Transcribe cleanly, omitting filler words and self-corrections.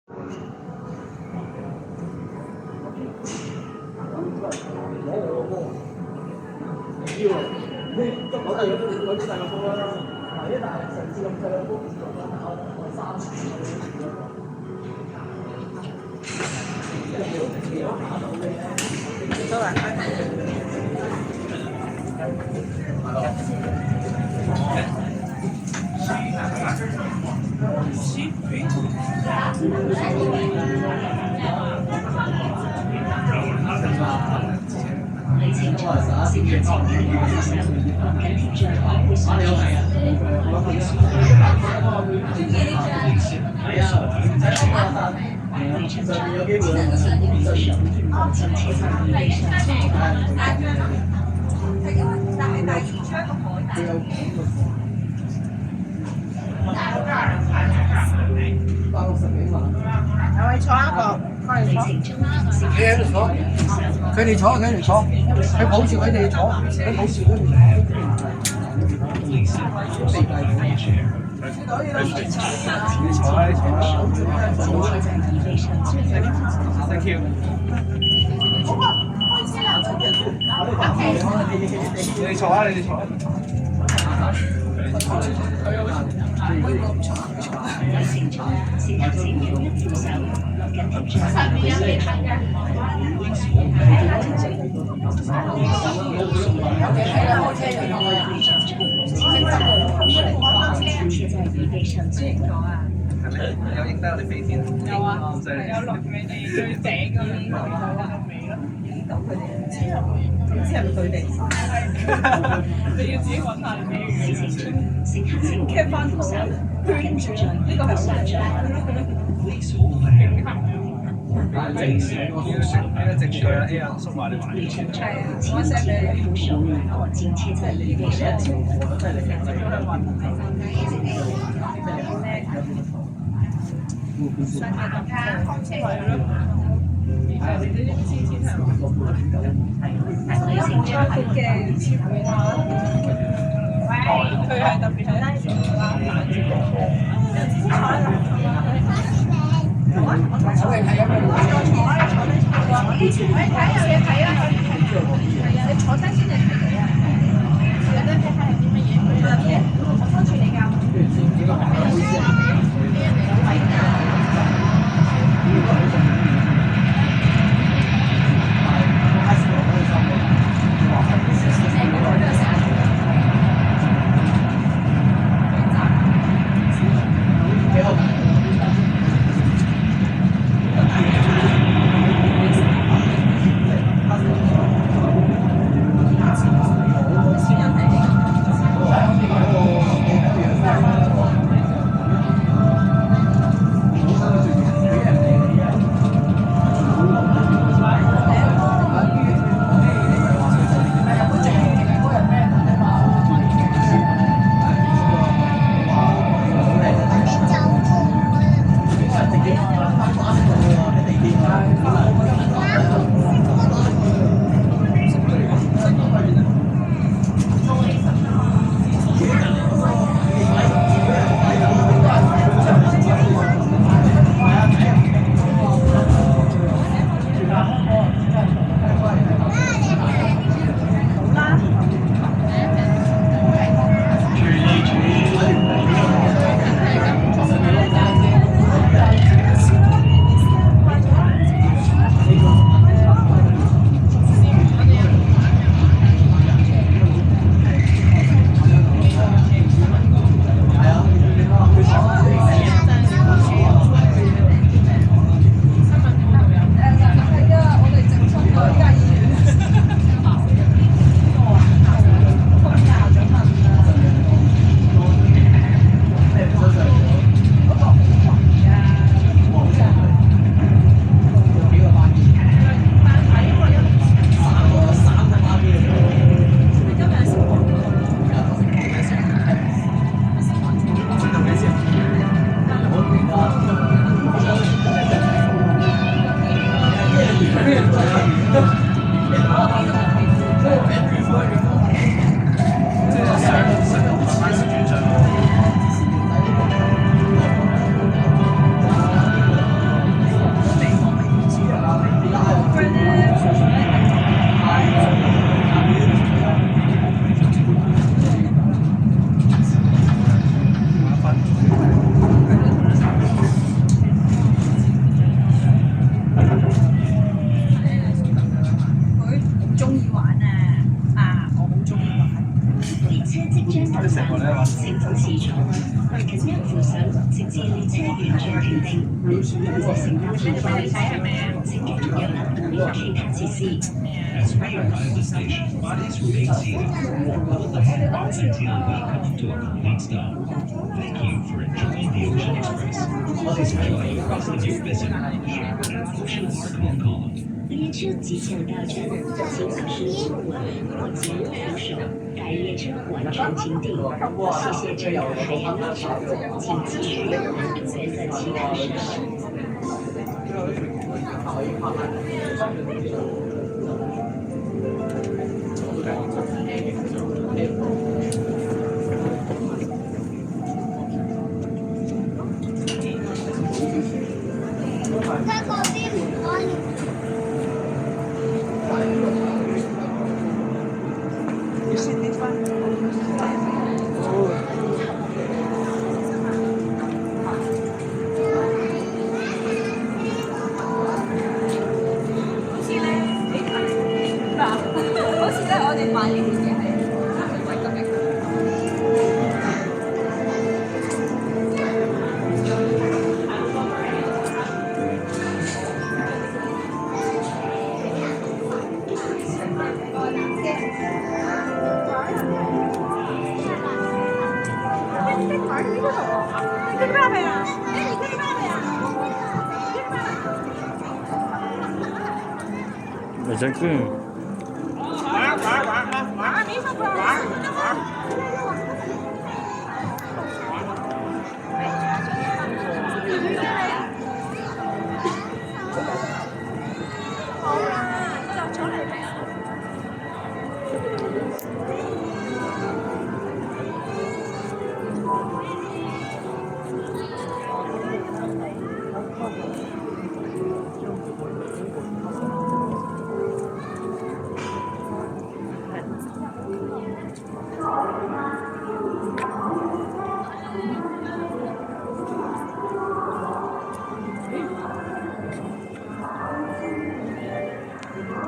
有位坐一個，過嚟坐。你喺度坐，佢哋坐，佢抱住佢哋坐，佢抱住佢哋。Thank you。你坐啊，你坐。有影低我哋飛先。有啊，有錄你哋最正嗰啲味咯。影到佢哋，唔知係咪佢哋？你要自己揾下你嘅。劇翻圖啊！圈住呢個係咩？正常要食呢個正常啦，A啊，送埋你買。係啊，我 send 俾你。上下咁卡，開車係咯。係你啲黐線係嘛？係有冇開闊嘅貼片啊？佢係特別係拉住啦，攔住我。我哋睇啊！坐呢前位睇下你睇啊！係啊，你坐低先就睇到啊！有得睇下係啲乜嘢？我拖住你㗎。幾好。在新加坡巴黎係咪啊？請記住有冷同免其他設施。As we arrive at the station, bodies remain seated. All the handrails until we come to a complete stop. Thank you for enjoying the Ocean Express. Please enjoy the rest of your visit here at Ocean Park Hong Kong. 列車即將到站，請保持坐穩或緊握扶手。待列車完成停定，謝謝乘客海洋列車，請繼續遊覽主角的其他設施。好似咧，我哋買呢啲嘢係貴咁嘅。Exactly.